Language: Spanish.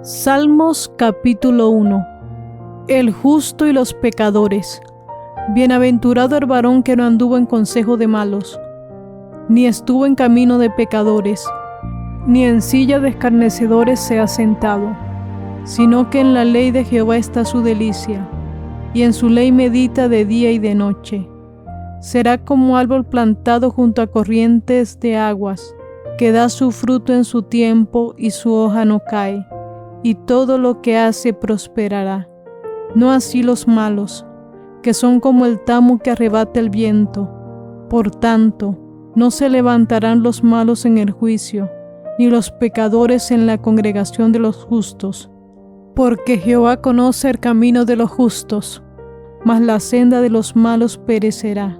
Salmos capítulo 1. El justo y los pecadores. Bienaventurado el varón que no anduvo en consejo de malos, ni estuvo en camino de pecadores, ni en silla de escarnecedores se ha sentado, sino que en la ley de Jehová está su delicia, y en su ley medita de día y de noche. Será como árbol plantado junto a corrientes de aguas, que da su fruto en su tiempo y su hoja no cae, y todo lo que hace prosperará. No así los malos, que son como el tamo que arrebata el viento. Por tanto, no se levantarán los malos en el juicio, ni los pecadores en la congregación de los justos. Porque Jehová conoce el camino de los justos, mas la senda de los malos perecerá.